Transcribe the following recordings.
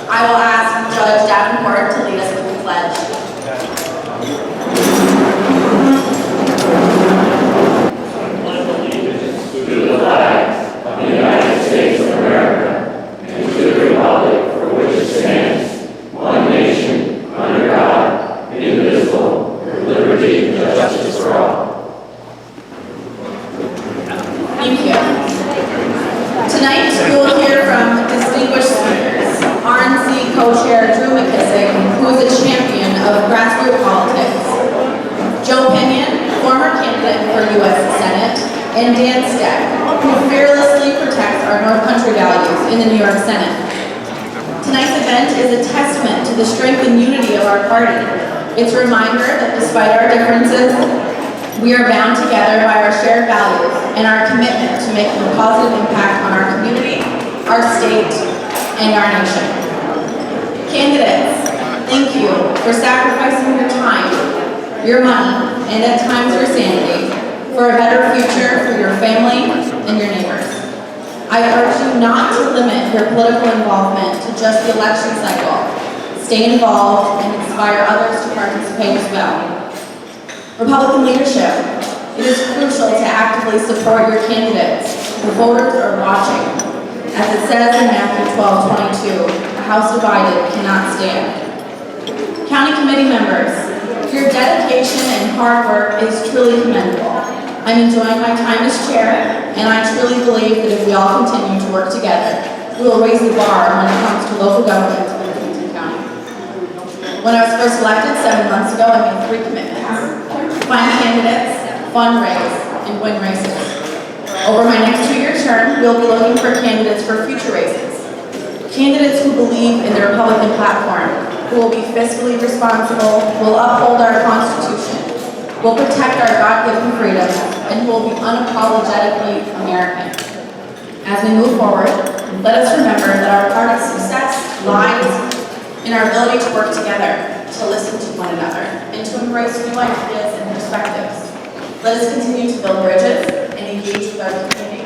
I will ask Judge Davenport to lead us with the pledge. To the flag of the United States of America and to the republic for which it stands, one nation, under God, indivisible, with liberty and justice for all. Thank you. Tonight, we will hear from distinguished speakers. RNC co-chair Drew McKissick, who is a champion of grassroots politics. Joe Pinion, former candidate for U.S. Senate, and Dan Stec, who fearlessly protects our North Country values in the New York Senate. Tonight's event is a testament to the strength and unity of our party. It's a reminder that despite our differences, we are bound together by our shared values and our commitment to making a positive impact on our community, our state, and our nation. Candidates, thank you for sacrificing your time, your money, and at times your sanity for a better future for your family and your neighbors. I urge you not to limit your political involvement to just the election cycle. Stay involved and inspire others to participate as well. Republican leadership, it is crucial to actively support your candidates. The voters are watching. As it says in Matthew 12:22, a house divided cannot stand. County committee members, your dedication and hard work is truly commendable. I'm enjoying my time as chair, and I truly believe that if we all continue to work together, we will raise the bar when it comes to local government in Pinion County. When I was first elected 7 months ago, I made 3 commitments. Find candidates, fundraise, and win races. Over my next 2-year term, we'll be looking for candidates for future races. Candidates who believe in the Republican platform, who will be fiscally responsible, will uphold our Constitution, will protect our God-given freedoms, and who will be unapologetically American. As we move forward, let us remember that our party's success lies in our ability to work together, to listen to one another, and to embrace new ideas and perspectives. Let us continue to build bridges and engage with our community.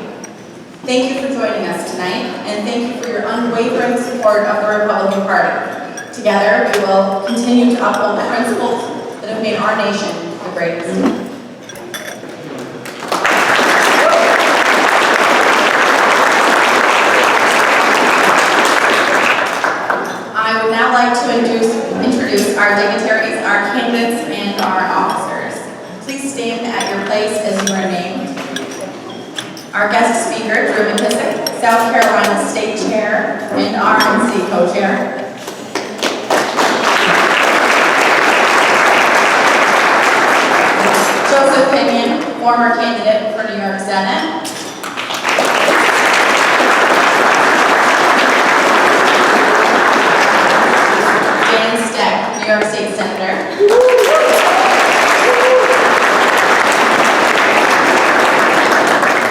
Thank you for joining us tonight, and thank you for your unwavering support of the Republican Party. Together, we will continue to uphold the principles that have made our nation the greatest. I would now like to introduce our dignitaries, our candidates, and our officers. Please stand at your place as you are named. Our guest speaker, Drew McKissick, South Carolina State Chair and RNC Co-Chair. Joseph Pinion, former candidate for New York Senate. Dan Stec, New York State Senator.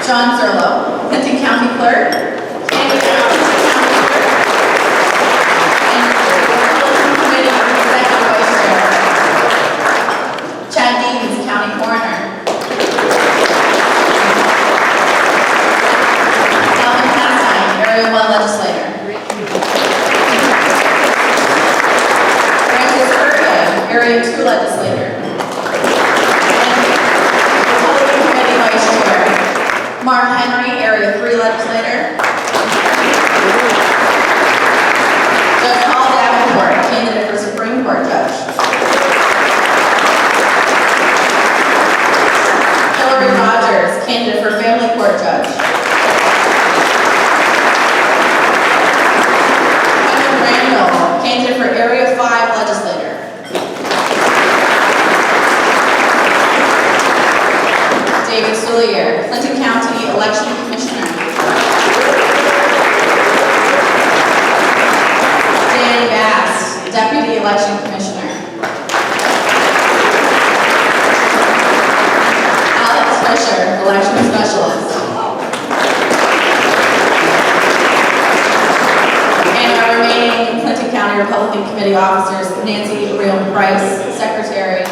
John Zerlo, Clinton County Clerk. And Republican Committee Executive Vice Chair. Chad Deans, County Coroner. Alvin Constein, Area 1 Legislator. Area 2 Legislator. Republican Committee Vice Chair. Mark Henry, Area 3 Legislator. Judge Paul Davenport, candidate for Supreme Court Judge. Hillary Rogers, candidate for Family Court Judge. Kevin Randall, candidate for Area 5 Legislator. David Soulier, Clinton County Election Commissioner. Dan Bass, Deputy Election Commissioner. Alex Fisher, Election Specialist. And our remaining Clinton County Republican Committee officers, Nancy Real Price, Secretary.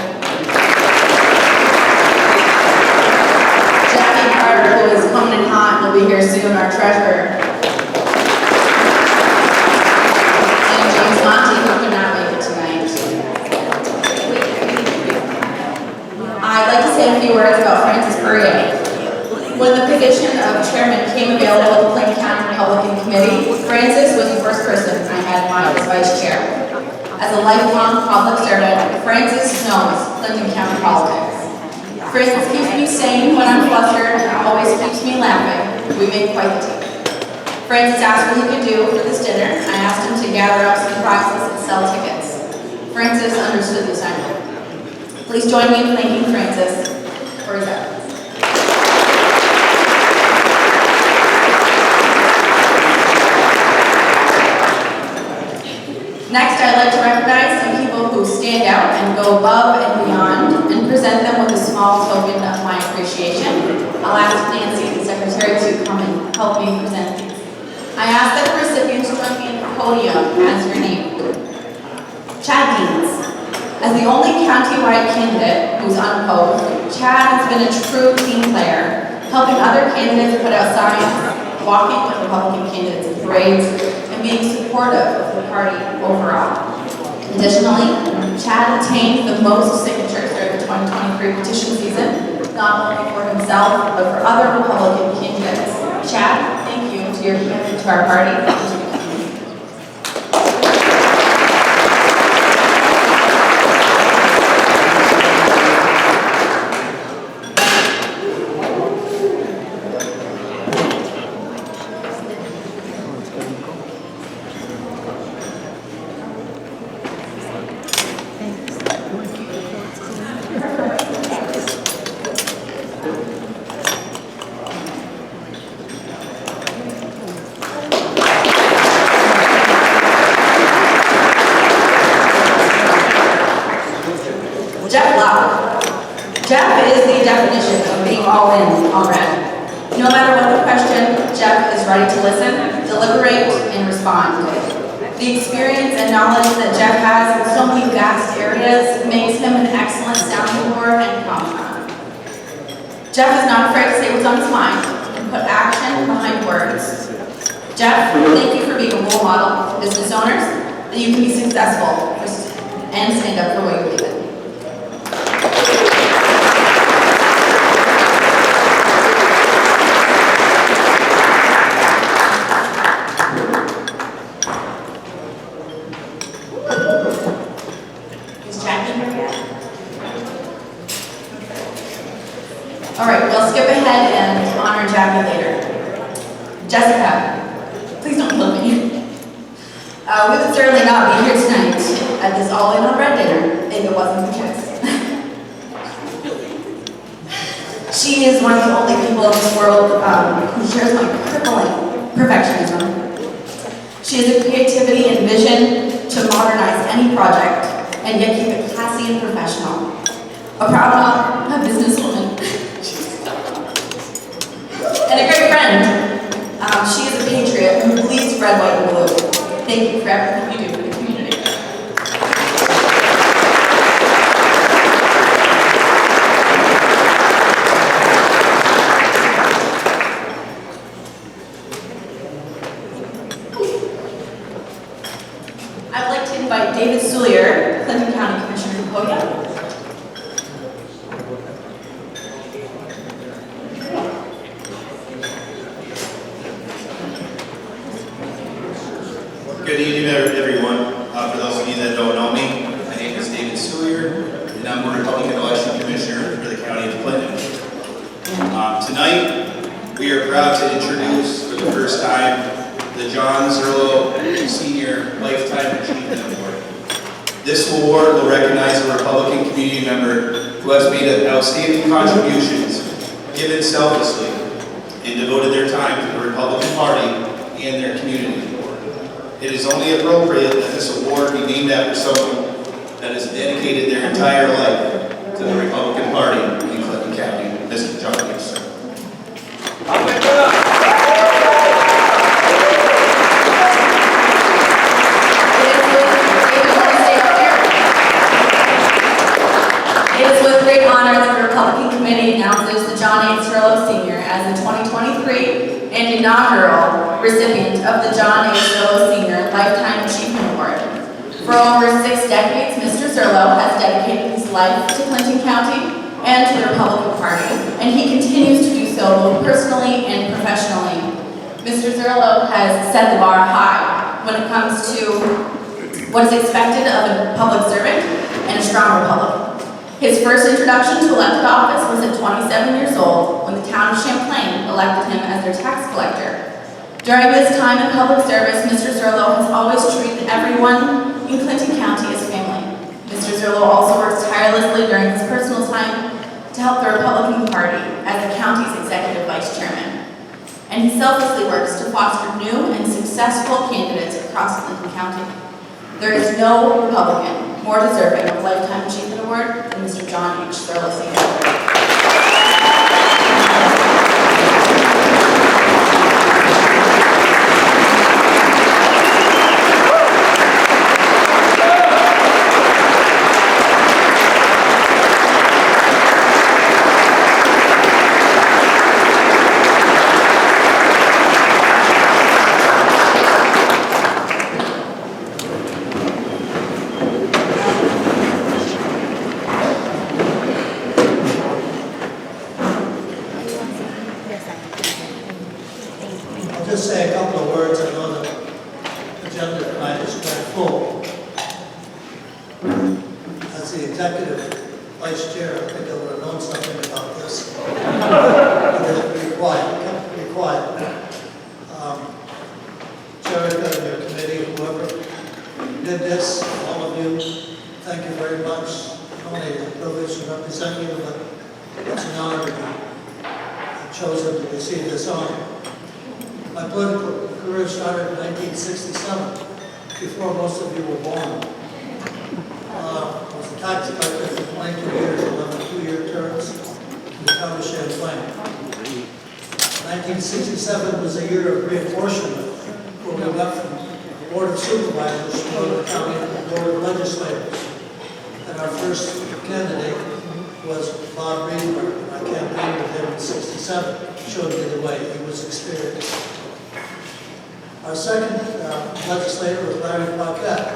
Who is coming in hot and will be here soon, our treasurer. And position of chairman came available at the Plain County Republican Committee, Francis was the first person I had in mind as vice chair. As a lifelong public servant, Francis knows Clinton County politics. Francis keeps me sane when I'm flustered and always keeps me laughing. We make quite the team. Francis asked what he could do for this dinner. I asked him to gather up some prizes and sell tickets. Francis understood the assignment. Please join me in thanking Francis for his efforts. Next, I'd like to recognize some people who stand out and go above and beyond and present them with a small token of my appreciation. I'll ask Nancy, the secretary, to come and help me present these. I ask that the recipients join me at the podium as your name. Chad Deans. As the only countywide candidate who's unopposed, Chad has been a true team player, helping other candidates put out signs, walking with Republican candidates in parades, and being supportive of the party overall. Additionally, Chad obtained the most signatures during the 2023 petition season, not only for himself, but for other Republican candidates. Chad, thank you to your commitment to our party. Jeff is the definition of being all in on red. No matter what the question, Jeff is ready to listen, deliberate, and respond. The experience and knowledge that Jeff has in so many vast areas makes him an excellent sounding board and confidant. Jeff is not afraid to say what's on his mind and put action behind words. Jeff, thank you for being a role model to business owners, that you can be successful and stand up for what you believe in. All right, we'll skip ahead and honor Jackie later. Jessica, please don't kill me. We would certainly not be here tonight at this all-in on red dinner if it wasn't for Jess. She is one of the only people in this world who shares my crippling perfectionism. She has the creativity and vision to modernize any project and yet keep it classy and professional. A proud mom, a businesswoman, and a great friend. She is a patriot who bleeds red, white, and blue. Thank you for everything you do for the community. I'd like to invite David Sullier, Clinton County Commissioner, to the podium. Good evening, everyone. For those of you that don't know me, my name is David Sullier, and I'm the Republican Election Commissioner for the County of Clinton. Tonight, we are proud to introduce, for the first time, the John Zerlo Senior Lifetime Achievement Award. This award will recognize a Republican community member who has made outstanding contributions, given selflessly, and devoted their time to the Republican Party and their community. It is only appropriate that this award be named after someone that has dedicated their entire life to the Republican Party in Clinton County, Mr. John McKissick. It is with great honor that the Republican Committee announces the John A. Zerlo Sr. as the 2023 and inaugural recipient of the John A. Zerlo Sr. Lifetime Achievement Award. For over 6 decades, Mr. Zerlo has dedicated his life to Clinton County and to the Republican Party, and he continues to do so so both personally and professionally. Mr. Zerlo has set the bar high when it comes to what is expected of a public servant and a strong republic. His first introduction to elected office was at 27 years old when the town of Champlain elected him as their tax collector. During his time in public service, Mr. Zerlo has always treated everyone in Clinton County as family. Mr. Zerlo also works tirelessly during his personal time to help the Republican Party as the county's executive vice chairman. And he selflessly works to foster new and successful candidates across Clinton County. There is no Republican more deserving of Lifetime Achievement Award than Mr. John H. Zerlo Sr. Just say a couple of words. I know the agenda tonight is quite full. As the executive vice chair, I think I would have known something about this. Be quiet, be quiet. Jerica and your committee, whoever did this, all of you, thank you very much. Not only a privilege to represent you, but it's an honor to be chosen to receive this honor. My political career started in 1967, before most of you were born. I was a tax collector for 22 years, 11 two-year terms in the town of Champlain. 1967 was a year of reapportionment, where we went from the Board of Supervisors to the county and the Board of Legislators. And our first candidate was Bob Greenberg, and I campaigned with him in 67, showed me the way. He was experienced. Our second legislator was Larry Paquette.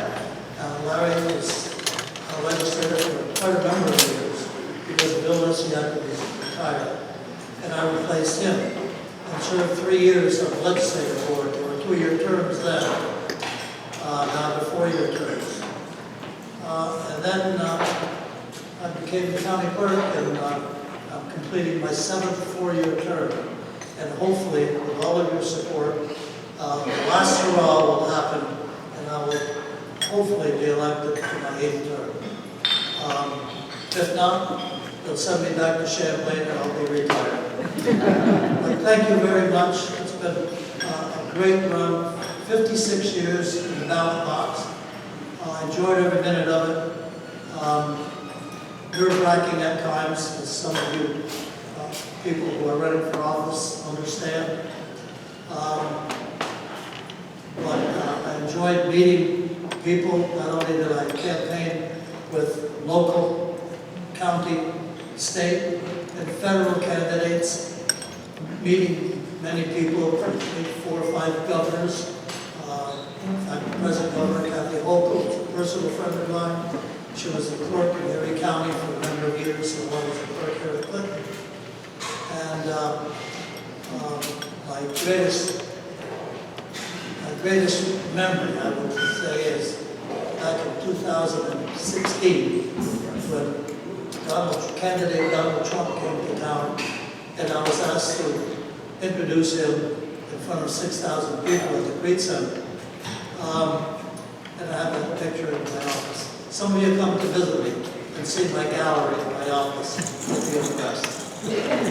Larry was a legislator for quite a number of years because of illness. He had to be retired. And I replaced him and served 3 years on the legislative board. There were 2-year terms then. Now they're 4-year terms. And then I became the county clerk, and I'm completing my 7th 4-year term. And hopefully, with all of your support, the last hurrah will happen, and I will hopefully be elected to my 8th term. If not, they'll send me back to Champlain and I'll be retired. But thank you very much. It's been a great run, 56 years in the ballot box. I enjoyed every minute of it. Nerve-wracking at times, as some of you people who are running for office understand. But I enjoyed meeting people. Not only did I campaign with local, county, state, and federal candidates, meeting many people, 4 or 5 governors. The present governor, Kathy Hochul, was a personal friend of mine. She was the clerk in Erie County for a number of years, and one was the clerk here at Clinton. And my greatest memory, I would say, is back in 2016, when candidate Donald Trump came to town, and I was asked to introduce him in front of 6,000 people at the Great Center. And I have that picture in my office. Some of you come to visit me and see my gallery in my office. You'll be impressed.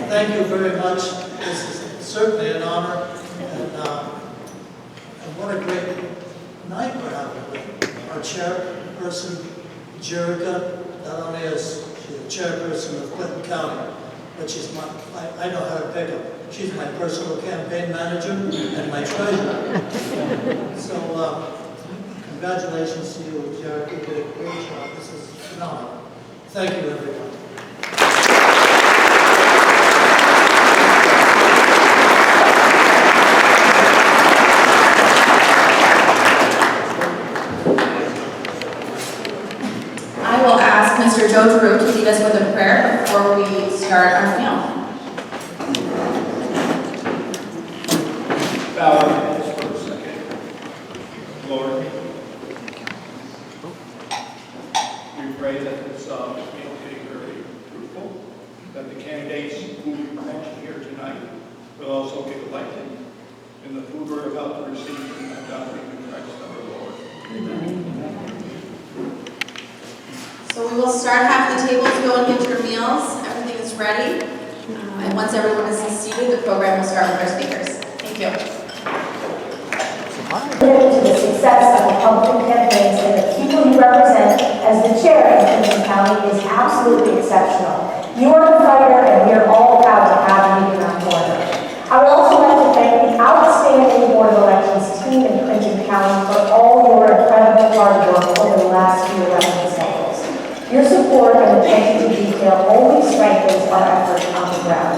Thank you very much. This is certainly an honor, and what a great night we're having. Our chairperson, Jerica, not only is she the chairperson of Clinton County, but she's I know how to pick her. She's my personal campaign manager and my treasurer. So congratulations to you, Jerica. You did a great job. This is phenomenal. Thank you, everyone. I will ask Mr. Joe Drew to lead us with a prayer before we start our meal. pray that this meeting will be very fruitful, that the candidates who we mentioned here tonight will also get elected, and the food we're about to receive from God in Christ our Lord. So we will start half the tables, go and get your meals. Everything is ready. And once everyone is seated, the program will start with our speakers. Thank you. To the success of Republican campaigns and the people you represent as the chair in Pinion County is absolutely exceptional. You are the fighter, and we are all proud to have you in our corner. I would also like to thank the outstanding Board of Elections team in Pinion County for all your incredible hard work over the last few election cycles. Your support and attention to detail only strengthens our efforts on the ground.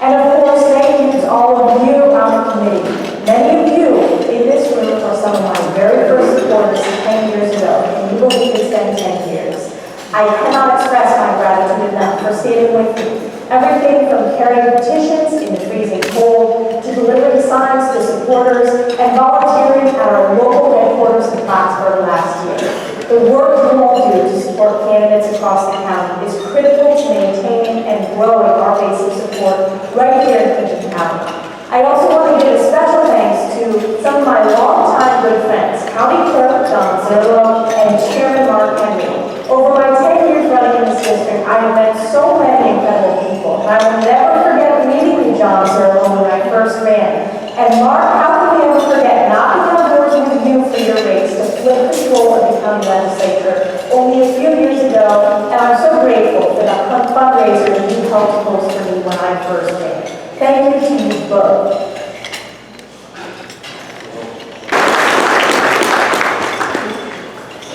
And of course, thank you to all of you on the committee. Many of you in this room are some of my very first supporters 10 years ago, and you believe it's been 10 years. I cannot express my gratitude enough for standing with me. Everything from carrying petitions in the freezing cold, to delivering signs to supporters, and volunteering at our local headquarters in Plattsburgh last year. The work you all do to support candidates across the county is critical to maintaining and growing our base of support right here in Pinion County. I also want to give a special thanks to some of my longtime good friends, County Clerk John Zillow and Chairman Mark Henry. Over my 10 years running in this district, I have met so many incredible people, and I will never forget meeting with John Zillow when I first ran. And Mark, how can we ever forget knocking on doors with you for your race to flip control of the county legislature only a few years ago, and I'm so grateful for the fundraiser that you helped host for me when I first ran. Thank you to you both.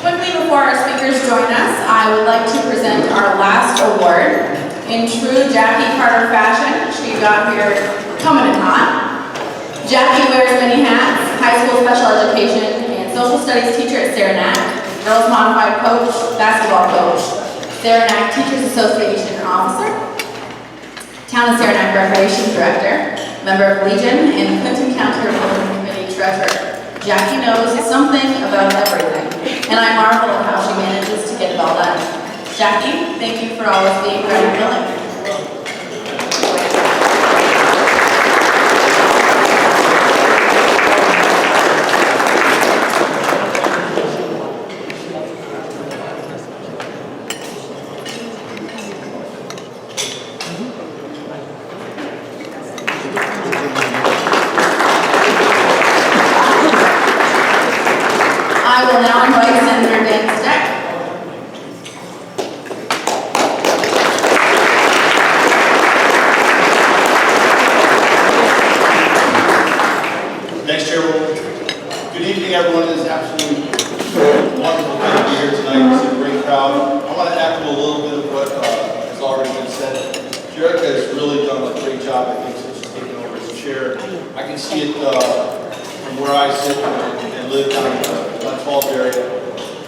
Quickly before our speakers join us, I would like to present our last award. In true Jackie Carter fashion, she got here coming in hot. Jackie wears many hats: high school special education and social studies teacher at Saranac, girls modified coach, basketball coach, Saranac Teachers Association officer, Town of Saranac Recreation Director, member of Legion, and Clinton County Republican Committee Treasurer. Jackie knows something about everything, and I marvel at how she manages to get it all done. Jackie, thank you for always being ready and willing. I will now invite Senator Stec. Thanks, Chairwoman. Good evening, everyone. It is absolutely wonderful to be here tonight. It's a great crowd. I want to echo a little bit of what has already been said. Jerica has really done a great job, I think, since she's taken over as chair. I can see it from where I sit and live down in the Glen Falls area.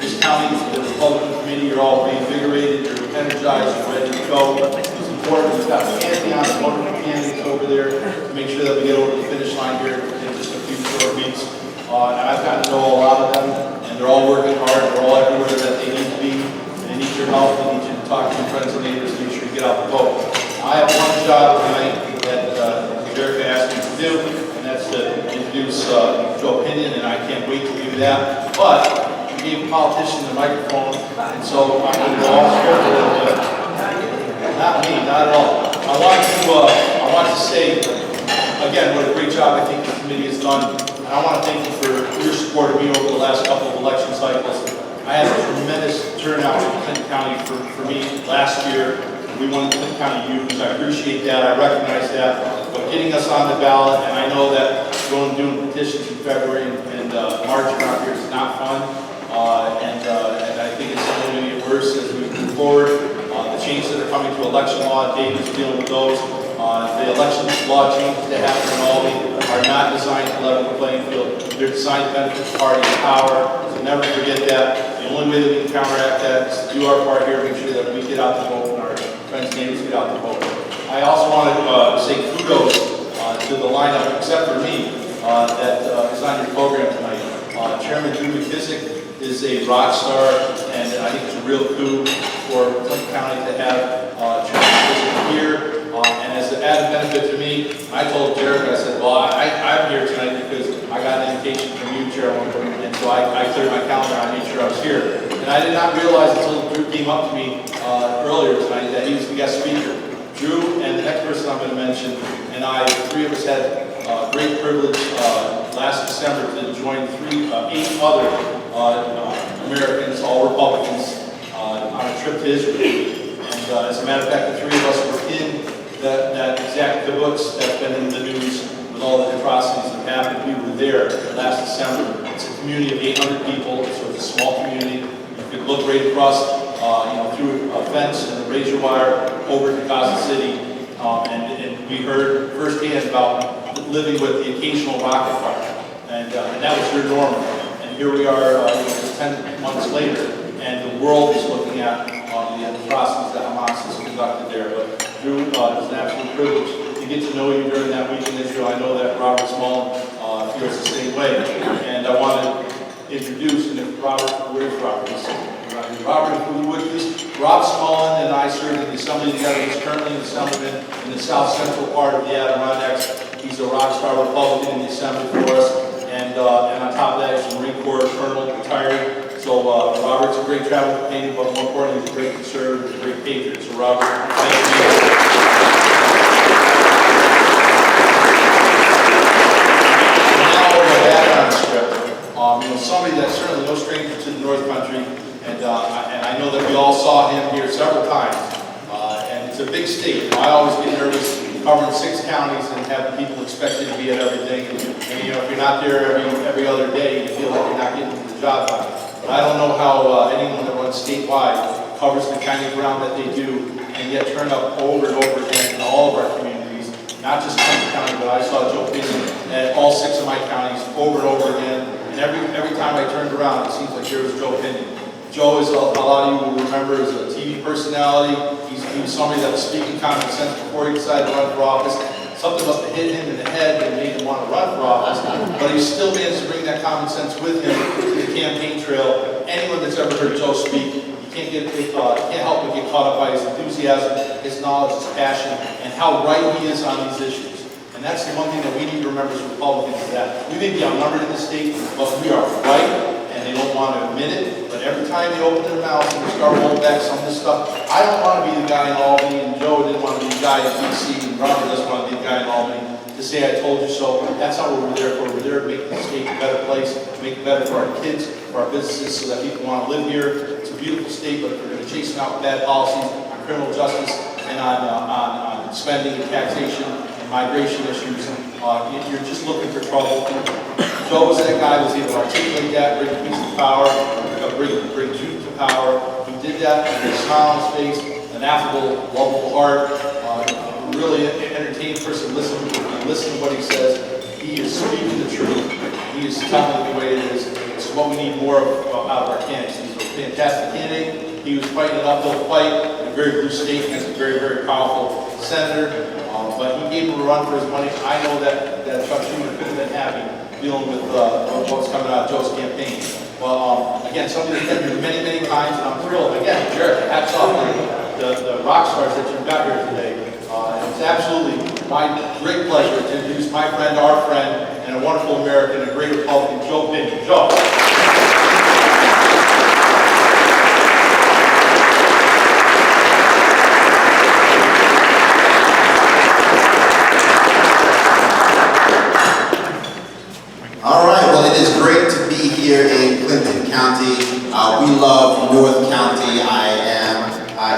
This county, the Republican Committee, you're all reinvigorated, you're energized, you're ready to go. It's important. We've got Pantheon, wonderful candidates over there to make sure that we get over the finish line here in just a few short weeks. And I've gotten to know a lot of them, and they're all working hard. They're all everywhere that they need to be. They need your help. They need you to talk to your friends and neighbors to make sure you get out the vote. I have one job tonight that Jerica asked me to do, and that's to introduce Joe Pinion, and I can't wait to do that. But we gave politicians the microphone, and so I'm going to go off script a little bit. Not me, not at all. I want to say, again, what a great job I think the committee has done. And I want to thank you for your support of me over the last couple of election cycles. I had a tremendous turnout in Clinton County for me last year. We won the Clinton County Youth. I appreciate that. I recognize that. But getting us on the ballot, and I know that going and doing petitions in February and March around here is not fun. And I think it's only going to get worse as we move forward. The changes that are coming to election law, David's dealing with those. The election law changes that happen in Albany are not designed to level the playing field. They're designed to benefit the party in power. So never forget that. The only way that we can counteract that is to do our part here, make sure that we get out the vote and our friends and neighbors get out the vote. I also want to say kudos to the lineup, except for me, that is on your program tonight. Chairman McKissick is a rock star, and I think it's a real coup for Clinton County to have Chairman here. And as an added benefit to me, I told Jared, I said, well, I'm here tonight because I got an invitation from you, Chairman, and so I cleared my calendar and I made sure I was here. And I did not realize until Drew came up to me earlier tonight that he was the guest speaker. Drew and the next person I'm going to mention, and I, the three of us had great privilege last December to join 8 other Americans, all Republicans, on a trip to Israel. And as a matter of fact, the three of us were in that exact kibbutz that's been in the news with all the atrocities that happened. We were there last December. It's a community of 800 people, so it's a small community. You could look right across, through a fence and a razor wire over to Gaza City, and we heard firsthand about living with the occasional rocket fire, and that was your norm. And here we are, 10 months later, and the world is looking at the atrocities that Hamas has conducted there. But Drew, it was an absolute privilege to get to know you during that week in Israel. I know that Robert Small feels the same way, and I want to introduce, and if Robert, where's Robert? Robert, if we would please, Rob Smallin and I served in the Assembly together. He's currently in the Assemblyman in the south central part of the Adirondacks. He's a rock star Republican in the Assembly for us, and on top of that, he's a Marine Corps Colonel, retired. So Robert's a great travel companion, but more importantly, he's a great conservative, a great patriot. So Robert, thank you. Somebody that's certainly no stranger to the North Country, and I know that we all saw him here several times, and it's a big state. I always get nervous covering 6 counties and having people expect you to be at everything, and if you're not there every other day, you feel like you're not getting the job done. But I don't know how anyone that runs statewide covers the kind of ground that they do, and yet turn up over and over again in all of our communities, not just Clinton County, but I saw Joe Pinion at all 6 of my counties over and over again. And every time I turned around, it seems like here was Joe Pinion. Joe is, a lot of you will remember, is a TV personality. He was somebody that was speaking common sense before he decided to run for office. Something must have hit him in the head and made him want to run for office, but he still managed to bring that common sense with him to the campaign trail. Anyone that's ever heard Joe speak, you can't help but get caught up by his enthusiasm, his knowledge, his passion, and how right he is on these issues. And that's the one thing that we need to remember as Republicans, is that we may be outnumbered in the state, but we are right, and they don't want to admit it. But every time they open their mouths and they start rolling back some of this stuff, I don't want to be the guy in Albany, and Joe didn't want to be the guy in D.C., and Robert doesn't want to be the guy in Albany, to say I told you so. That's not what we're there for. We're there to make the state a better place, to make it better for our kids, for our businesses, so that people want to live here. It's a beautiful state, but if we're going to chase out bad policies on criminal justice and on spending and taxation and migration issues, you're just looking for trouble. Joe was that guy who was able to articulate that, bring peace to power, bring truth to power. He did that with a smile on his face, an affable, lovable heart, really entertaining person. Listen to what he says. He is speaking the truth. He is telling it the way it is. It's what we need more of out of our candidates. He's a fantastic candidate. He was fighting an uphill fight in a very blue state against a very, very powerful senator. But he gave him a run for his money. I know that Chuck Schumer could have been happy dealing with what's coming out of Joe's campaign. Well, again, something that's been here many, many times, and I'm thrilled. Again, Jared, hats off to the rock stars that you've got here today. It's absolutely my great pleasure to introduce my friend, our friend, and a wonderful American, a great Republican, Joe Pinion. Joe. All right, well, it is great to be here in Clinton County. We love North County. I am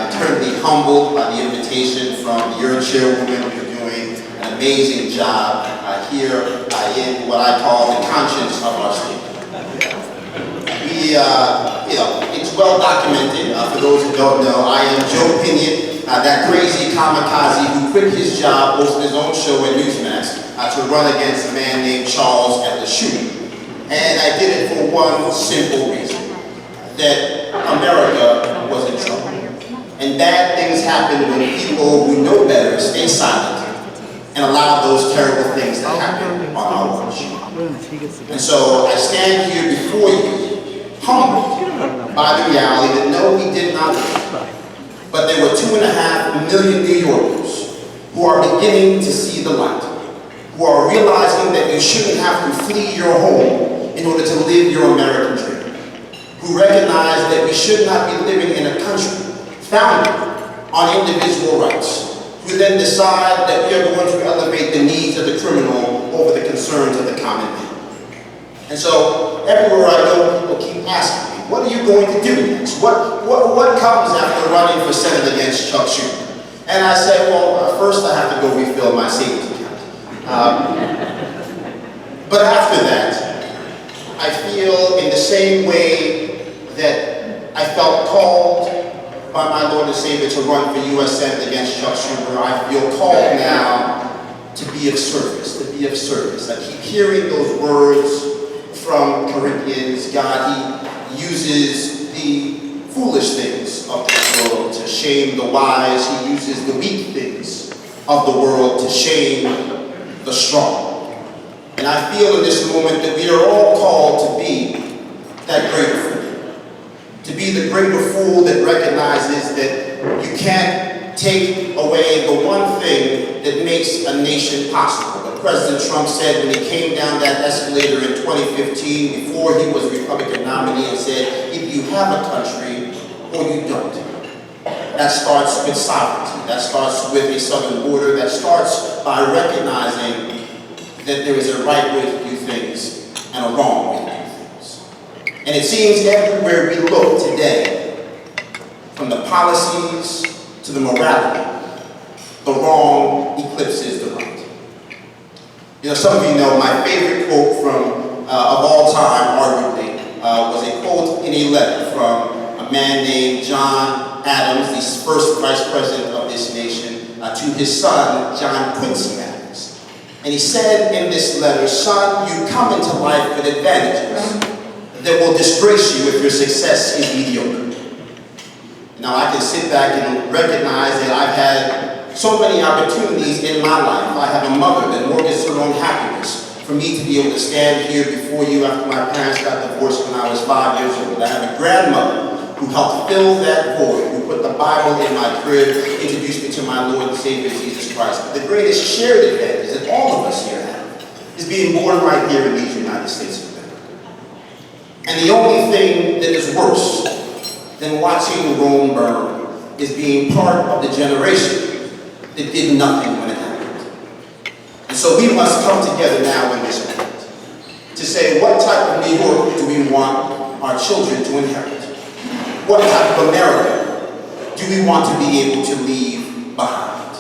eternally humbled by the invitation from your chairwoman. You're doing an amazing job here in what I call the conscience of our state. It's well documented. For those who don't know, I am Joe Pinion, that crazy kamikaze who quit his job, hosting his own show at Newsmax, to run against a man named Charles at the shooting. And I did it for one simple reason, that America was in trouble. And bad things happen when people who know better stay silent and allow those terrible things to happen on our watch. And so I stand here before you humbled by the reality that no, we did not win. But there were 2.5 million New Yorkers who are beginning to see the light, who are realizing that you shouldn't have to flee your home in order to live your American dream, who recognize that we should not be living in a country founded on individual rights, who then decide that we are going to elevate the needs of the criminal over the concerns of the common man. And so, everywhere I go, people keep asking me, what are you going to do next? What comes after running for Senate against Chuck Schumer? And I say, well, first I have to go refill my savings account. But after that, I feel in the same way that I felt called by my Lord and Savior to run for U.S. Senate against Chuck Schumer, I feel called now to be of service, to be of service. I keep hearing those words from Corinthians. God, He uses the foolish things of this world to shame the wise. He uses the weak things of the world to shame the strong. And I feel in this moment that we are all called to be that greater fool. To be the greater fool that recognizes that you can't take away the one thing that makes a nation possible. But President Trump said when he came down that escalator in 2015, before he was Republican nominee, and said, if you have a country or you don't. That starts with sovereignty. That starts with a southern border. That starts by recognizing that there is a right way to do things and a wrong way to do things. And it seems everywhere we look today, from the policies to the morality, the wrong eclipses the right. You know, some of you know my favorite quote of all time, arguably, was a quote in a letter from a man named John Adams, the first vice president of this nation, to his son, John Quincy Adams. And he said in this letter, son, you come into life with advantages that will disgrace you if your success is mediocre. Now I can sit back and recognize that I've had so many opportunities in my life. I have a mother that mortgaged her own happiness for me to be able to stand here before you after my parents got divorced when I was 5 years old. I have a grandmother who helped fill that void, who put the Bible in my crib, introduced me to my Lord and Savior Jesus Christ. But the greatest shared advantage that all of us here have is being born right here in these United States of America. And the only thing that is worse than watching Rome burn is being part of the generation that did nothing when it happened. And so we must come together now in this moment to say, what type of New York do we want our children to inherit? What type of America do we want to be able to leave behind?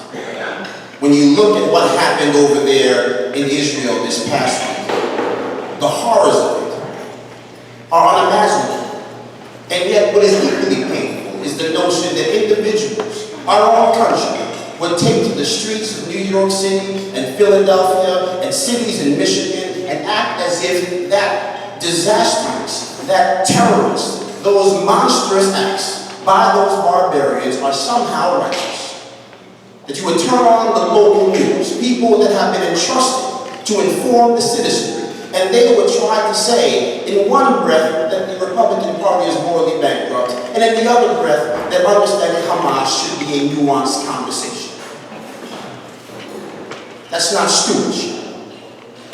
When you look at what happened over there in Israel this past week, the horrors of it are unimaginable. And yet what is equally painful is the notion that individuals, our own country, would take to the streets of New York City and Philadelphia and cities in Michigan and act as if that disastrous, that terrorist, those monstrous acts by those barbarians are somehow righteous. That you would turn on the local news, people that have been entrusted to inform the citizenry, and they would try to say in one breath that the Republican Party is morally bankrupt, and in the other breath that understanding Hamas should be a nuanced conversation. That's not stewardship.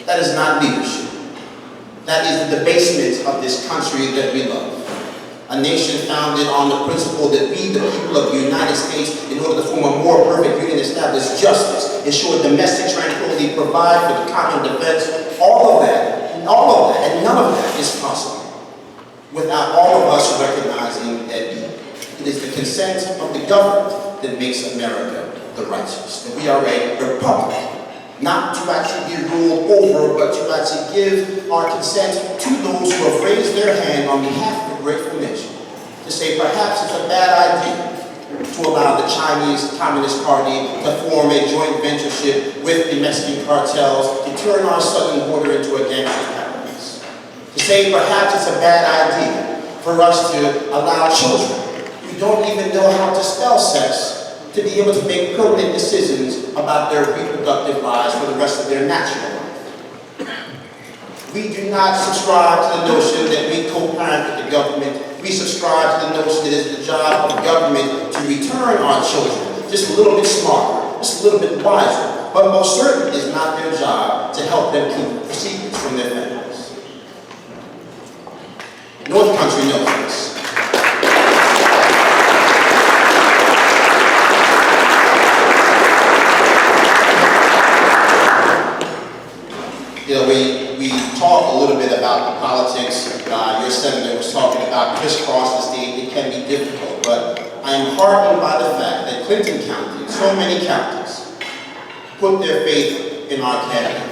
That is not leadership. That is the debasement of this country that we love. A nation founded on the principle that we, the people of the United States, in order to form a more perfect union, establish justice, ensure domestic tranquility, provide for the common defense, all of that, and none of that is possible without all of us recognizing that it is the consent of the government that makes America the righteous. That we are a republic, not to actually be ruled over, but to actually give our consent to those who have raised their hand on behalf of the grateful nation. To say perhaps it's a bad idea to allow the Chinese Communist Party to form a joint ventureship with the Mexican cartels to turn our southern border into a gangster's paradise. To say perhaps it's a bad idea for us to allow children who don't even know how to spell sex to be able to make permanent decisions about their reproductive lives for the rest of their natural life. We do not subscribe to the notion that we co-parent with the government. We subscribe to the notion that it's the job of the government to return our children just a little bit smarter, just a little bit wiser. But most certainly it's not their job to help them keep secrets from their families. North Country knows this. You know, we talk a little bit about the politics. Your senator was talking about crisscross the state. It can be difficult, but I am heartened by the fact that Clinton County, so many counties, put their faith in our candidate.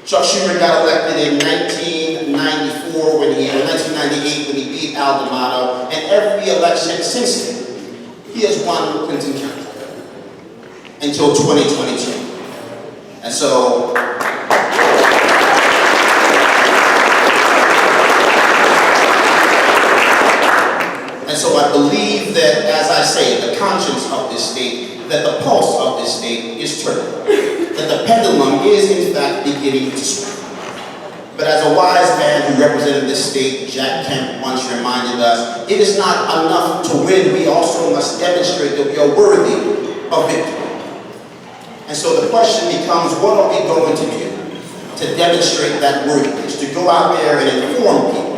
Chuck Schumer got elected in 1998 when he beat Al D'Amato, and every election since then, he has won Clinton County until 2022. And so, I believe that, as I say, the conscience of this state, that the pulse of this state is turning, that the pendulum is in fact beginning to swing. But as a wise man who represented this state, Jack Kemp, once reminded us, it is not enough to win, we also must demonstrate that we are worthy of victory. And so the question becomes, what are we going to do to demonstrate that worthiness, to go out there and inform people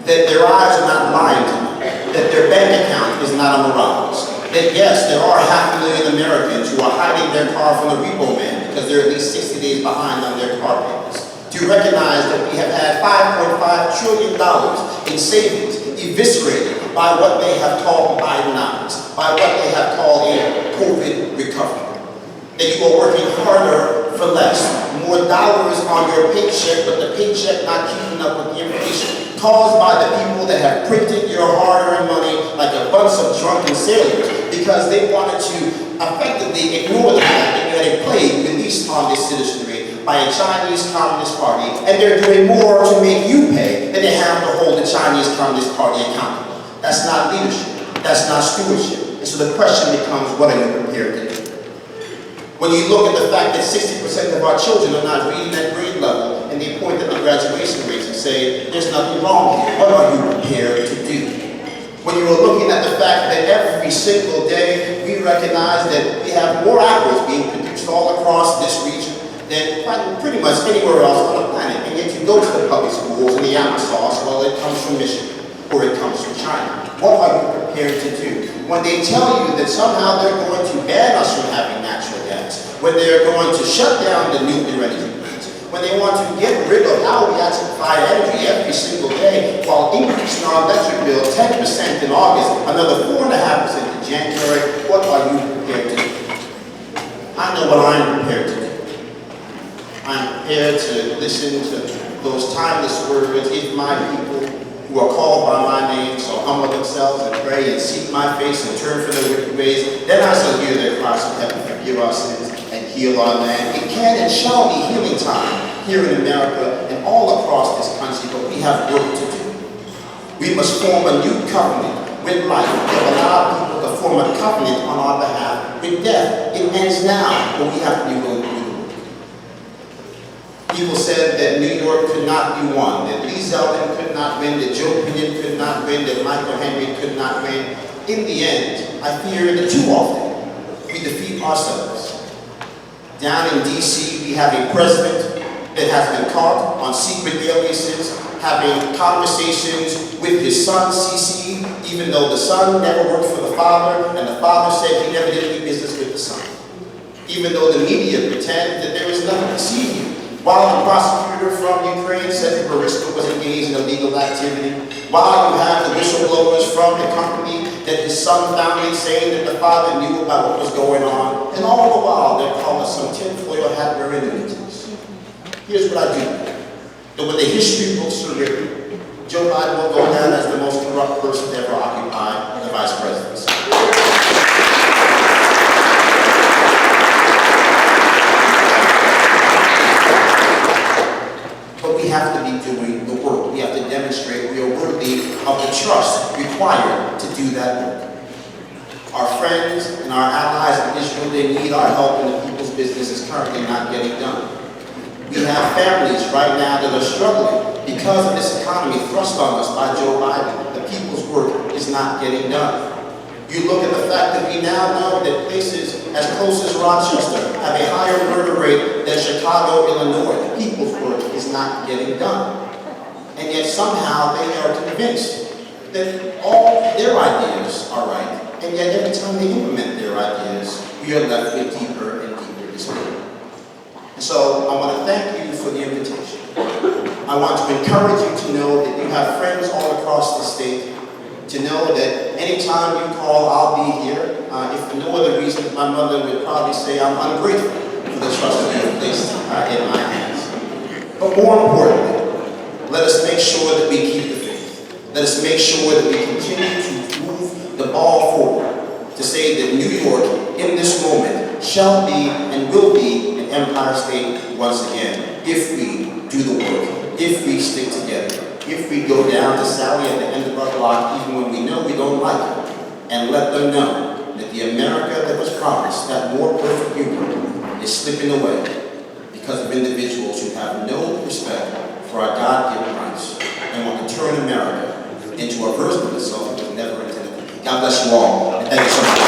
that their eyes are not lying to them, that their bank account is not a mirage, that yes, there are 500,000 Americans who are hiding their car from the repo man because they're at least 60 days behind on their car payments. Do you recognize that we have had $5.5 trillion in savings eviscerated by what they have called Bidenomics, by what they have called a COVID recovery? That you are working harder for less, more dollars on your paycheck, but the paycheck not keeping up with the inflation caused by the people that have printed your hard-earned money like a bunch of drunken sailors because they wanted to effectively ignore the fact that you had a plague released on this citizenry by a Chinese Communist Party, and they're doing more to make you pay than they have to hold the Chinese Communist Party accountable. That's not leadership. That's not stewardship. And so the question becomes, what are you prepared to do? When you look at the fact that 60% of our children are not reading at grade level, and they point at the graduation rates and say, there's nothing wrong here, what are you prepared to do? When you are looking at the fact that every single day we recognize that we have more apples being produced all across this region than pretty much anywhere else on the planet, and yet you go to the public schools and the applesauce, well, it comes from Michigan, or it comes from China. What are you prepared to do? When they tell you that somehow they're going to ban us from having natural gas, when they're going to shut down the nuclear energy plants, when they want to get rid of our reactor-fired energy every single day while increasing our electric bill 10% in August, another 4.5% in January, what are you prepared to do? I know what I'm prepared to do. I'm prepared to listen to those timeless words, if my people who are called by my name shall humble themselves and pray and seek my face and turn from their wicked ways, then I shall hear their cries from heaven, forgive our sins, and heal our land. It can and shall be healing time here in America and all across this country, but we have work to do. We must form a new covenant with life and allow people to form a covenant on our behalf with death. It ends now, but we have to be willing to do the work. People said that New York could not be won, that Lee Zeldin could not win, that Joe Pinion could not win, that Michael Henry could not win. In the end, I fear that too often we defeat ourselves. Down in D.C., we have a president that has been caught on secret aliases, having conversations with his son, CC, even though the son never worked for the father, and the father said he never did any business with the son. Even though the media pretend that there is nothing to see here. While the prosecutor from Ukraine said that Barista was engaged in illegal activity, while you have the whistleblowers from the company that his son founded saying that the father knew about what was going on, and all the while they're calling some tinfoil hat wearing lunatics. Here's what I do know, that when the history books are written, Joe Biden will go down as the most corrupt person to ever occupy the vice presidency. But we have to be doing the work. We have to demonstrate we are worthy of the trust required to do that work. Our friends and our allies in Israel, they need our help, and the people's business is currently not getting done. We have families right now that are struggling because of this economy thrust on us by Joe Biden. The people's work is not getting done. You look at the fact that we now know that places as close as Rochester have a higher murder rate than Chicago, Illinois. The people's work is not getting done. And yet somehow they are convinced that all their ideas are right. And yet every time they implement their ideas, we are left with deeper and deeper despair. And so I want to thank you for the invitation. I want to encourage you to know that you have friends all across the state, to know that anytime you call, I'll be here. If for no other reason, my mother would probably say I'm ungrateful for the trust that you have placed in my hands. But more importantly, let us make sure that we keep the faith. Let us make sure that we continue to move the ball forward to say that New York, in this moment, shall be and will be an empire state once again, if we do the work, if we stick together, if we go down to Sally at the end of our block, even when we know we don't like it, and let them know that the America that was promised, that more perfect union, is slipping away because of individuals who have no respect for our God-given rights and want to turn America into a version of itself that was never intended to be. God bless you all, and thank you so much.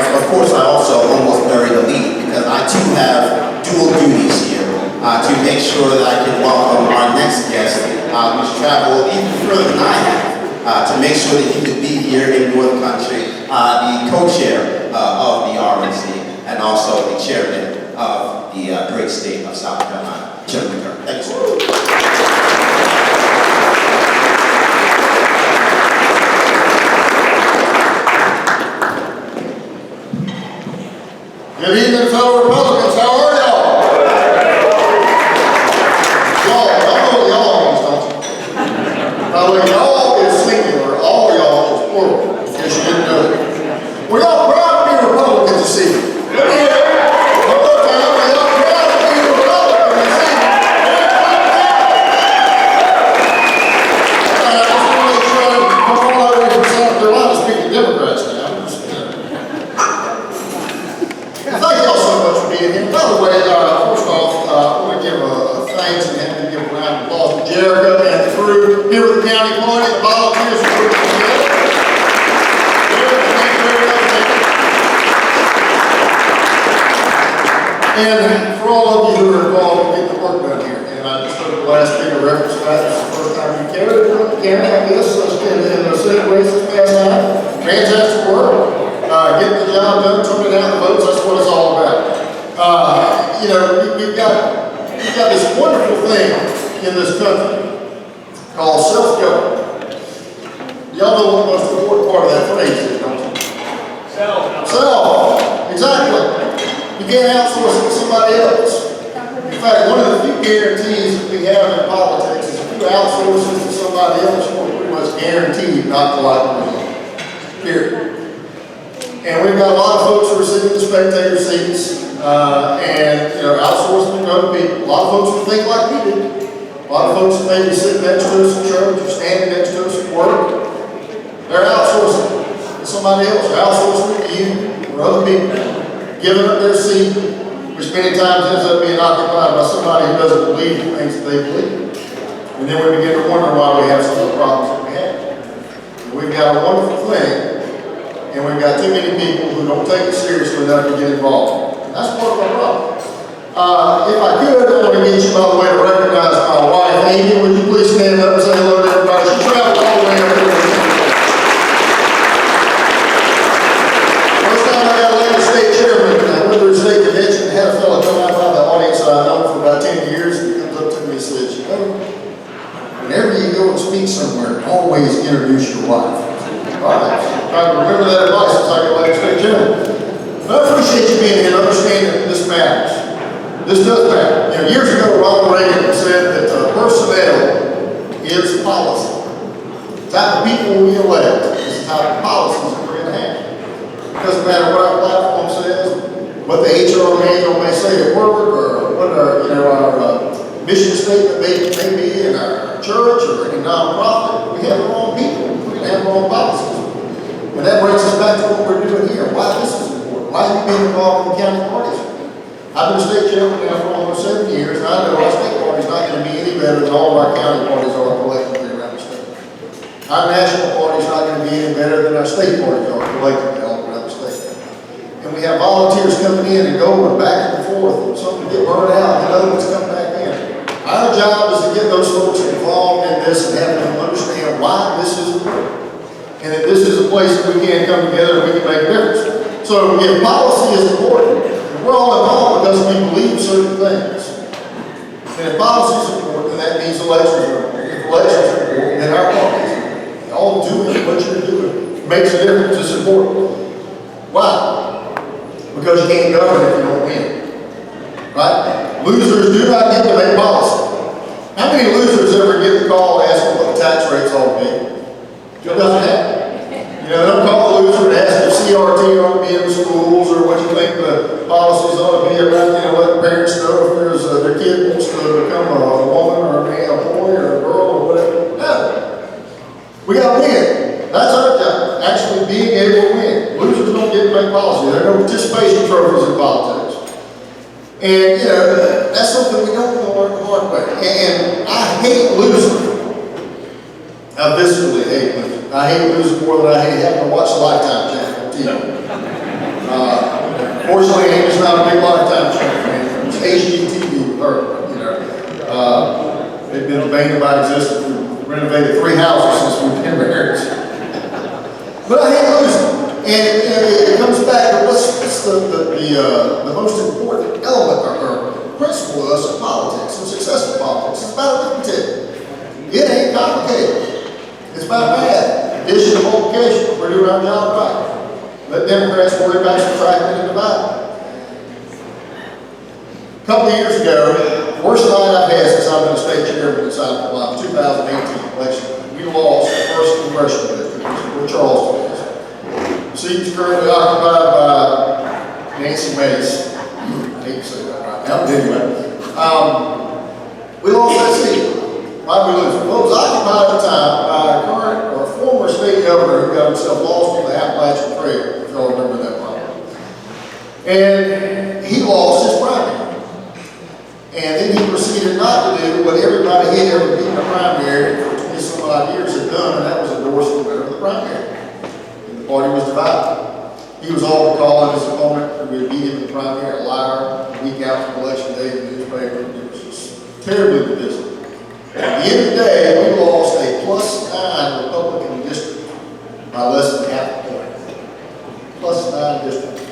Of course, I also almost buried the lead because I too have dual duties here to make sure that I can welcome our next guest, who's traveled even further than I have, to make sure that he could be here in North Country, the co-chair of the RNC and also the chairman of the great state of South Carolina, Chairman McKissick. Thank you so much. Good evening, fellow Republicans. How are y'all? Y'all, I know y'all means, don't you? By the way, y'all is singular. All y'all is plural. In case you didn't know it. We're all proud to be Republicans this evening. One more time, we're all proud to be Republicans this evening. I just want to make sure I come all the way from South Carolina to speak to Democrats now. Thank you all so much for being here. By the way, first off, I want to give thanks and give a round of applause to Jericho and the crew here with the county party, the volunteers who work together. And for all of you who are involved in getting the work done here. And I just heard the last thing a reference to that. This is the first time you carried like this in the Senate race this past night. Fantastic work. Getting the job done, turning out the votes, that's what it's all about. You know, we've got this wonderful thing in this country called self-government. Y'all know what the most important part of that phrase is, don't you? Self. Exactly. You can't outsource it to somebody else. In fact, one of the few guarantees that we have in politics is if you outsource it to somebody else, you're pretty much guaranteed not to like them. Period. And we've got a lot of folks who are sitting in the spectator seats and outsourcing to other people. A lot of folks who think like we do. A lot of folks who maybe sit next to us in church or standing next to us at work. They're outsourcing to somebody else. They're outsourcing to you or other people. Giving up their seat, which many times ends up being occupied by somebody who doesn't believe the things that they believe. And then we begin to wonder why we have some of the problems that we have. And we've got a wonderful thing. And we've got too many people who don't take it seriously enough to get involved. And that's part of our problem. If I could, I want to get you, by the way, to recognize my wife, Amy. Would you please stand up and say hello to everybody? She traveled all the way up here. First time I got elected state chairman, I went to the state convention and had a fellow come out of the audience that I've known for about 10 years. And he comes up to me and says, you know, whenever you go and speak somewhere, always introduce your wife. All right. Trying to remember that advice since I got elected state chairman. But I appreciate you being here and understanding that this matters. This does matter. You know, years ago, Ronald Reagan said that personnel is policy. The type of people we elect is the type of policies that we're going to have. It doesn't matter what our platform says, what the HR manual may say at work, or what our mission statement may be in our church or any nonprofit. We have the wrong people. We have the wrong policies. And that brings us back to what we're doing here. Why this is important. Why you being involved in the county parties. I've been state chairman now for almost 7 years, and I know our state party is not going to be any better than all of our county parties are collectively around the state. Our national party is not going to be any better than our state parties are collectively all around the state. And we have volunteers coming in and going back and forth, and some get burned out, and other ones come back in. Our job is to get those folks involved in this and have them understand why this is important. And that this is a place that we can come together and we can make a difference. So if policy is important, we're all involved because we believe certain things. And if policy is important, then that means elections are important. If elections are important, then our parties are important. All doing what you're doing makes a difference. It's important. Why? Because you can't govern if you don't win. Right? Losers do not get to make policy. How many losers ever get the call asking what the tax rates ought to be? It doesn't happen. You know, they'll call the loser and ask if CRT ought to be in the schools, or what you think the policies ought to be about, letting parents know if there's their kid wants to become a woman or a man, a boy or a girl or whatever. No. We got to win. That's our job, actually being able to win. Losers don't get to make policy. There are no participation trophies in politics. And, that's something we don't learn the hard way. And I hate losing. I viscerally hate losing. I hate losing more than I hate having to watch the Lifetime channel on TV. Fortunately, Amy's not a big Lifetime channel fan. It's HGTV with her, They've been the bane of my existence. We've renovated 3 houses since we've been married. But I hate losing. And it comes back to what's the most important element or principle of us in politics and successful politics. It's about arithmetic. It ain't complicated. It's about math, addition and multiplication. We're doing our job right. Let Democrats worry about subtracting and dividing. A couple of years ago, worst night I've had since I've been a state chairman in South Carolina, 2018 election, we lost the first congressional district, where Charleston is. The seat is currently occupied by Nancy Mace. I hate to say that right now, but anyway. We lost that seat. Why did we lose it? Well, it was occupied at the time by a current or former state governor who got himself lost on the Appalachian Trail, if y'all remember that one. And he lost his primary. And then he proceeded not to do what everybody he had ever beaten a primary for 20-some odd years had done, and that was endorse the winner of the primary. And the party was divided. He was all for calling his opponent who had beat him in the primary a liar a week out from election day in the newspaper. It was just terribly divisive. At the end of the day, we lost a +9 Republican district by less than half a point. +9 district.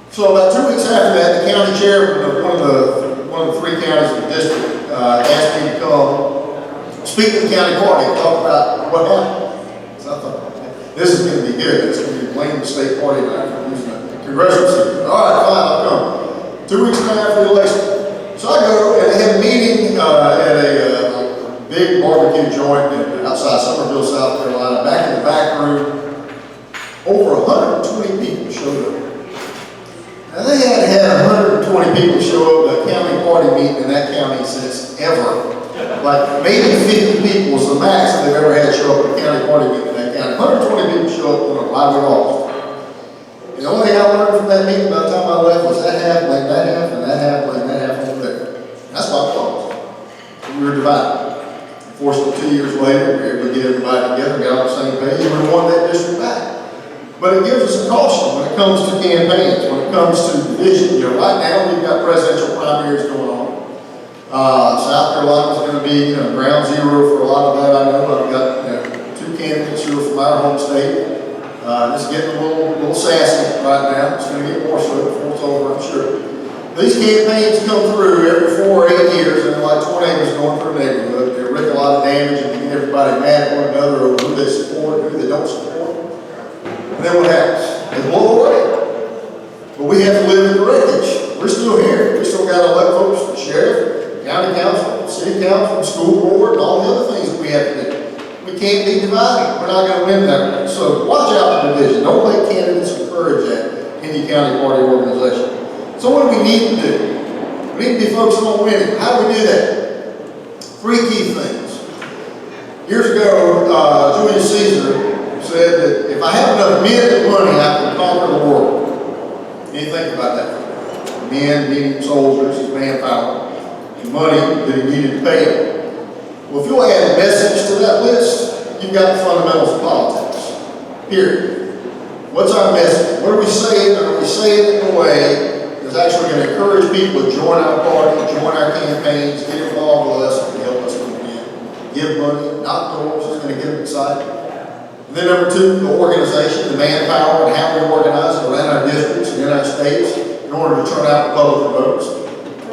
So about 2 weeks after that, the county chairman of one of the 3 counties of the district asked me to come speak to the county party and talk about what happened. So I thought, this is going to be good. It's going to be blaming the state party for losing a congressional seat. All right, fine, I'll come. 2 weeks after the election. So I go and they had a meeting at a big barbecue joint outside Summerville, South Carolina. Back in the back room, over 120 people showed up. Now they hadn't had 120 people show up at a county party meeting in that county since ever. Like maybe 50 people was the max that they've ever had show up at a county party meeting in that county. 120 people show up on a why we lost. And the only thing I learned from that meeting by the time I left was that half blame that half and that half blame that half over there. That's why we lost. We were divided. Unfortunately, 2 years later, we were able to get everybody together, got on the same page, and we won that district back. But it gives us a caution when it comes to campaigns, when it comes to division. Right now we've got presidential primaries going on. South Carolina is going to be ground zero for a lot of that. I know I've got 2 candidates who are from our home state. It's getting a little sassy right now. It's going to get more so before it's over, I'm sure. These campaigns come through every 4 or 8 years, and they're like tornadoes going through a neighborhood. They wreak a lot of damage and get everybody mad at one another over who they support and who they don't support. And then what happens? They blow away. But we have to live in the wreckage. We're still here. We still got to elect folks for the sheriff, county council, city council, school board, and all the other things that we have to do. We can't be divided. We're not going to win that. So watch out for division. Don't let candidates encourage that in your county party organization. So what do we need to do? We need to be focused on winning. How do we do that? 3 key things. Years ago, Julius Caesar said that if I have enough men and money, I can conquer the world. What do you think about that? Men needing soldiers, his manpower, and money that he needed to pay them. Well, if you'll add message to that list, you've got the fundamentals of politics. Period. What's our message? What are we saying? And are we saying it in a way that's actually going to encourage people to join our party, join our campaigns, get involved with us, and help us to win? Give money, not doors, it's going to get them excited. And then number 2, the organization, the manpower, and how we organize around our districts and in our states in order to turn out Republican votes.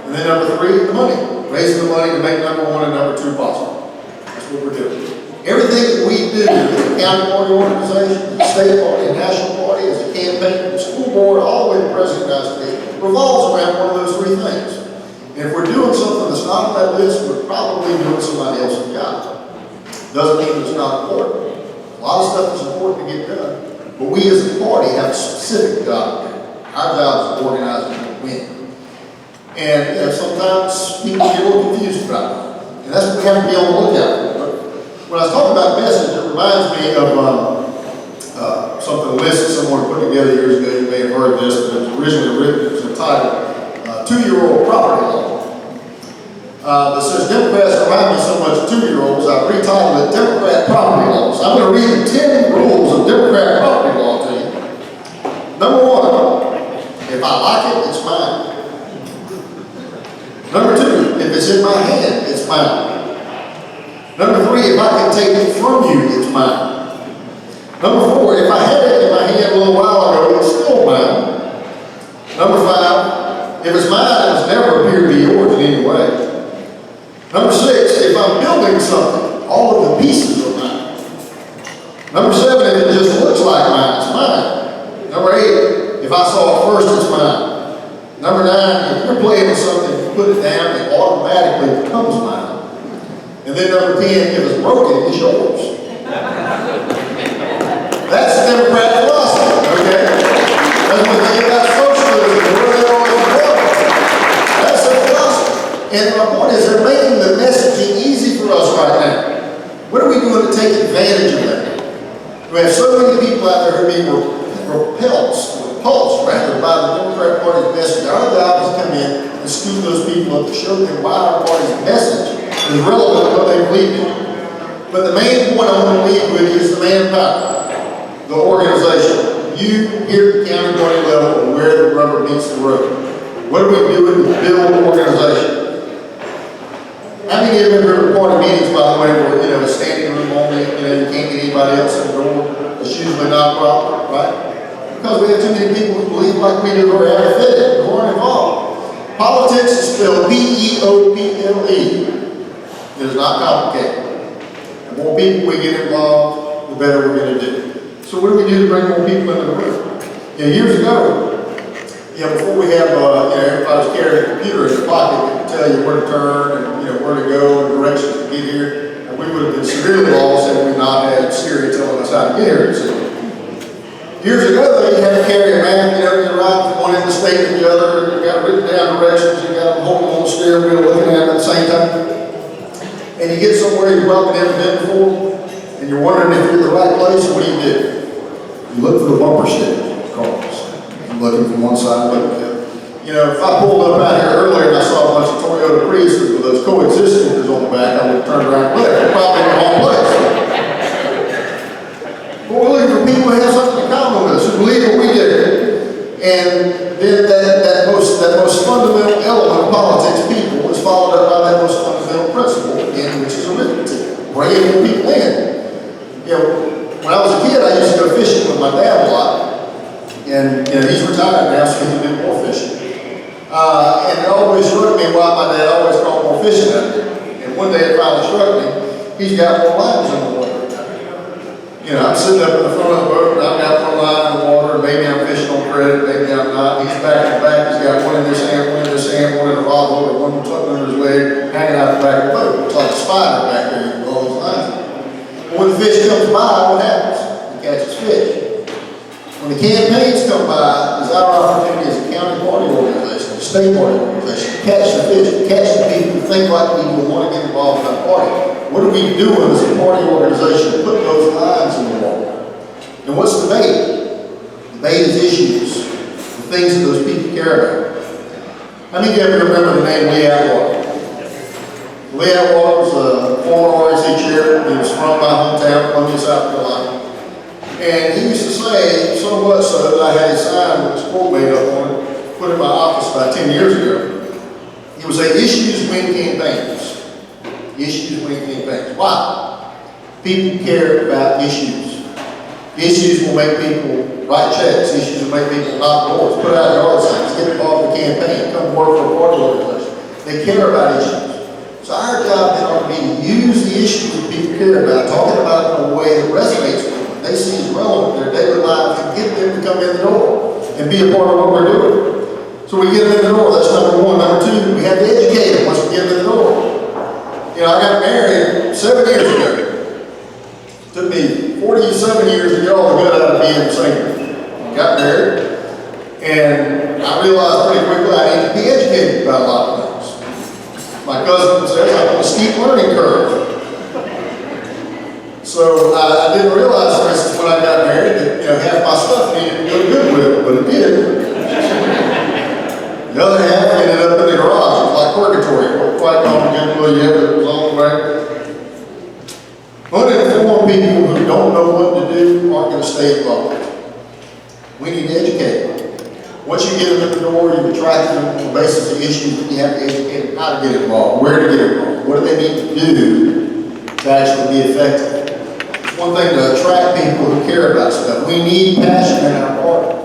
And then number 3, the money. Raising the money to make number 1 and number 2 possible. That's what we're doing. Everything that we do as a county party organization, the state party, the national party, as a campaign, the school board, all the way to President of the United States, revolves around one of those 3 things. And if we're doing something that's not on that list, we're probably doing somebody else's job. Doesn't mean it's not important. A lot of stuff is important to get done. But we as a party have a specific job. Our job is to organize and win. And sometimes people get a little confused about it. And that's what we have to be on the lookout for. But when I was talking about message, it reminds me of something Elise and someone put together years ago. You may have heard this, but it was originally written, it was entitled 2-Year-Old Property Law. But since Democrats remind me so much of 2-year-olds, I've retitled it Democrat Property Laws. I'm going to read the 10 rules of Democrat property law to you. Number 1, if I like it, it's mine. Number 2, if it's in my hand, it's mine. Number 3, if I can take it from you, it's mine. Number 4, if I had it in my hand a little while ago, it's still mine. Number 5, if it's mine, it has never appeared to be yours in any way. Number 6, if I'm building something, all of the pieces are mine. Number 7, if it just looks like mine, it's mine. Number 8, if I saw it first, it's mine. Number 9, if you're playing with something, you put it down, it automatically becomes mine. And then number 10, if it's broken, it's yours. That's the Democrat philosophy, okay? That's what they got socialism, where they always go. That's their philosophy. And my point is, they're making the messaging easy for us right now. What are we doing to take advantage of that? We have so many people out there who are being repulsed by the Democrat Party's message. Our job is to come in and scoop those people up to show them why our party's message is relevant to what they believe in. But the main point I want to leave with is the manpower, the organization. You here at the county party level and where the rubber meets the road. What are we doing to build an organization? How many of you have been to party meetings, by the way, where, a standing room only, you can't get anybody else in the door? It's usually not proper, right? Because we have too many people who believe like we do, who are apathetic, who aren't involved. Politics is spelled P-E-O-P-L-E. It is not complicated. The more people we get involved, the better we're going to do. So what do we do to bring more people into the room? Years ago, before we have, everybody's carrying a computer in their pocket that can tell you where to turn and, where to go and directions to get here, and we would have been severely lost had we not had Siri telling us how to get here. So, years ago, you had to carry a map, you ride from one end of the state to the other, and you got written down directions, you got them holding on the steering wheel, looking at it at the same time. And you get somewhere you've probably never been before, and you're wondering if you're in the right place, what do? You look for the bumper stickers of cars. I'm looking from one side, looking the other. If I pulled up out here earlier and I saw a bunch of Toyota Priuses with those coexist stickers on the back, I would have turned around and looked. They're probably in the wrong place. But we're looking for people who have something in common with us, who believe what we do. And then that most fundamental element of politics, people, is followed up by that most fundamental principle, again, which is arithmetic. Bringing more people in. When I was a kid, I used to go fishing with my dad a lot. And he's retired now, so he's a bit more fishing. And it always struck me why my dad always called more fishing out there. And one day it finally struck me, he's got more lines in the water. I'm sitting up in the front of the boat and I've got one line in the water, and maybe I'm fishing on credit, maybe I'm not. He's back in the back, he's got one in this hand, one in this hand, one in the rod holder, one tucked under his leg, hanging out the back of the boat. It's like a spider back there with all these lines. When the fish comes by, what happens? He catches fish. When the campaigns come by, it's our opportunity as a county party organization a state party organization, to catch the fish, to catch the people who think like people who want to get involved in that party. What are we doing as a party organization to put those lines in the wall? And what's debate? Debate is issues, the things that those people care about. How many of you ever remember the name Lee Atwater? Lee Atwater was a former RNC chair. He was from my hometown, Columbia, South Carolina. And he used to say, so much so that I had a sign with his quote made up on it, put in my office about 10 years ago. He would say, issues win campaigns. Issues win campaigns. Why? People care about issues. Issues will make people write checks. Issues will make people knock doors, put out yard signs, get involved in the campaign, come work for a party organization. They care about issues. So our job then ought to be to use the issues that people care about, talking about it in a way that resonates with them, they see as relevant in their daily lives, and get them to come in the door and be a part of what we're doing. So we get them in the door, that's number one. Number two, we have to educate them once we get them in the door. You know, I got married 7 years ago. It took me 47 years to get all the good out of being single. Got married, and I realized pretty quickly I need to be educated about a lot of things. My cousin says I'm on a steep learning curve. So I didn't realize, for instance, when I got married that half my stuff needed to go to Goodwill, but it did. The other half ended up in the garage. It was like purgatory. It wasn't quite gone to Goodwill yet, but it was on the way. Uninformed people who don't know what to do aren't going to stay involved. We need to educate them. Once you get them in the door, you attract them on the basis of issues that you have to educate them how to get involved, where to get involved, what do they need to do to actually be effective. It's one thing to attract people who care about stuff. We need passion in our party.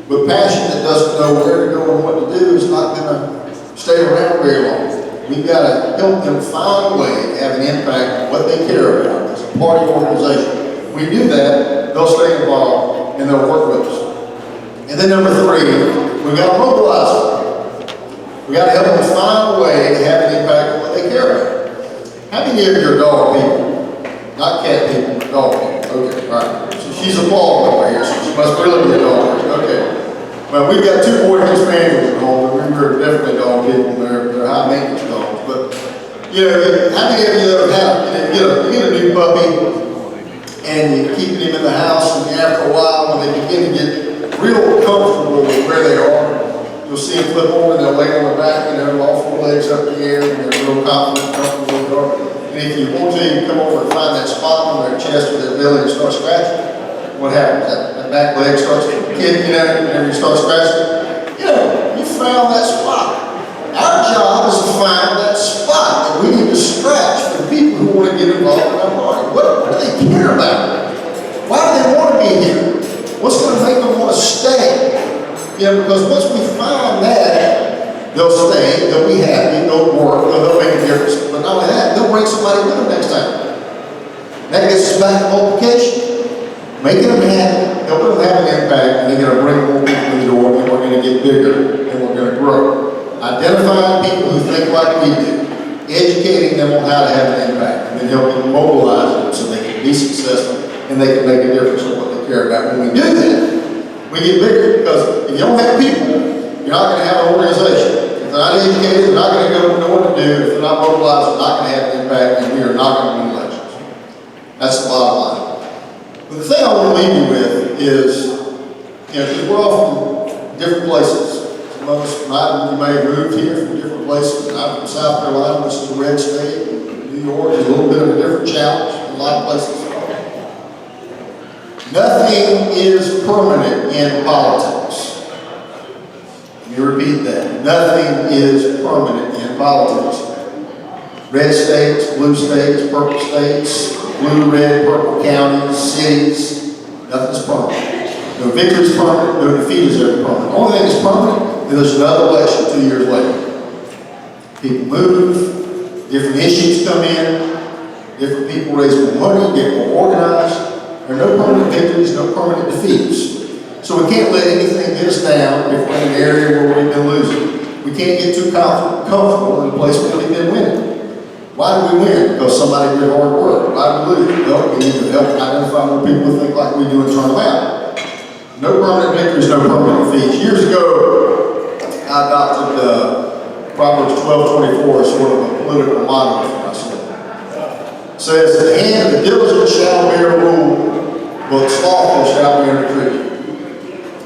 But passion that doesn't know where to go and what to do is not going to stay around very long. We've got to help them find a way to have an impact on what they care about as a party organization. If we do that, they'll stay involved and they'll work with us. And then number three, we've got to mobilize them. We've got to help them find a way to have an impact on what they care about. How many of you are dog people? Not cat people, but dog people. Okay, all right. So she's applauding over here, so she must really be a dog person. Okay. Well, we've got 2 Border Spaniels at home, and we're definitely dog people. They're high maintenance dogs. But, how many of you ever have, you get a new puppy, and you keep him in the house, and after a while, when they begin to get real comfortable with where they are, you'll see them flip over, and they'll lay on their back, and they're all 4 legs up in the air, and they're real confident, comfortable where they are. And if you want to, you can come over and find that spot on their chest or their belly and start scratching. What happens? That back leg starts to kick, and you start scratching. You found that spot. Our job is to find that spot that we need to scratch for the people who want to get involved in our party. What do they care about? Why do they want to be here? What's going to make them want to stay? Because once we find that, they'll stay, they'll be happy, they'll work, they'll make a difference. But not only that, they'll bring somebody with them next time. That gets us back to multiplication. Making them happy, helping them have an impact, and they're going to bring more people in the door, and we're going to get bigger, and we're going to grow. Identifying people who think like we do, educating them on how to have an impact, and then helping mobilize them so they can be successful and they can make a difference in what they care about. When we do that, we get bigger, because if you don't have people, you're not going to have an organization. If they're not educated, they're not going to know what to do. If they're not mobilized, they're not going to have an impact, and we are not going to win elections. That's the bottom line. But the thing I want to leave you with is, because we're all from different places. Most you may have moved here from different places. I'm from South Carolina, which is a red state. New York is a little bit of a different challenge in a lot of places. Nothing is permanent in politics. Let me repeat that. Nothing is permanent in politics. Red states, blue states, purple states, blue, red, purple counties, cities, nothing's permanent. No victory is permanent, no defeat is ever permanent. The only thing that's permanent is there's another election 2 years later. People move, different issues come in, different people raise more money, get more organized. There are no permanent victories, no permanent defeats. So we can't let anything get us down if we're in an area where we've been losing. We can't get too comfortable in a place where we've been winning. Why do we win? Because somebody did hard work. Why do we lose? Well, we need to help identify more people who think like we do and turn them out. No permanent victories, no permanent defeats. Years ago, I I adopted Proverbs 12:24 as sort of a political motto for myself. It says, the hand of the diligent shall bear rule, but slothful shall bear tribute.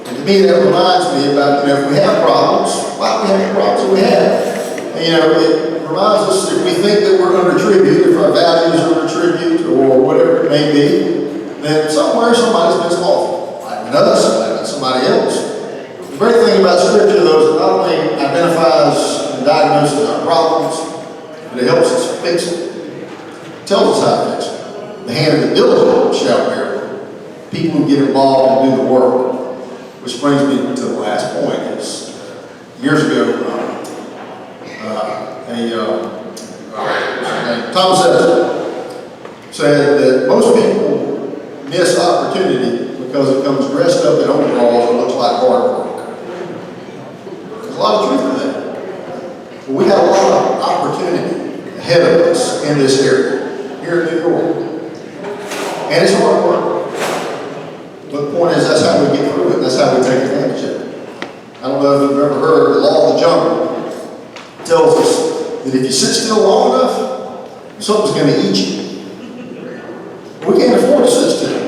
And to me, that reminds me about, if we have problems, why do we have the problems that we have? And, it reminds us if we think that we're under tribute, if our values are under tribute, or whatever it may be, then somewhere somebody's been slothful. Might have been us, might have been somebody else. The great thing about Scripture, though, is it not only identifies and diagnoses our problems, but it helps us fix it. It tells us how to fix it. The hand of the diligent shall bear it. People who get involved and do the work. Which brings me to the last point. Is years ago, Thomas Edison said that most people miss opportunity because it comes dressed up in overalls and looks like hard work. There's a lot of truth to that. But we have a lot of opportunity ahead of us in this area, here in New York. And it's hard work. But the point is, that's how we get through it. That's how we take advantage of it. I don't know if you've ever heard the law of the jungle. It tells us that if you sit still long enough, something's going to eat you. We can't afford to sit still.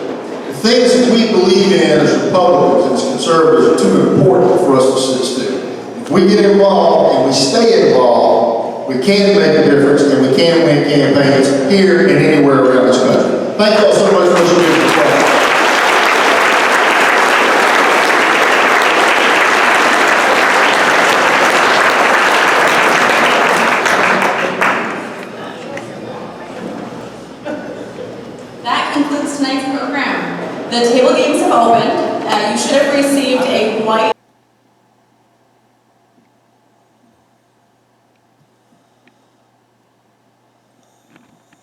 The things that we believe in as Republicans and as conservatives are too important for us to sit still. If we get involved and we stay involved, we can make a difference and we can win campaigns here and anywhere around this country. Thank you all so much for listening. That concludes tonight's program. The table games have opened. You should have received a white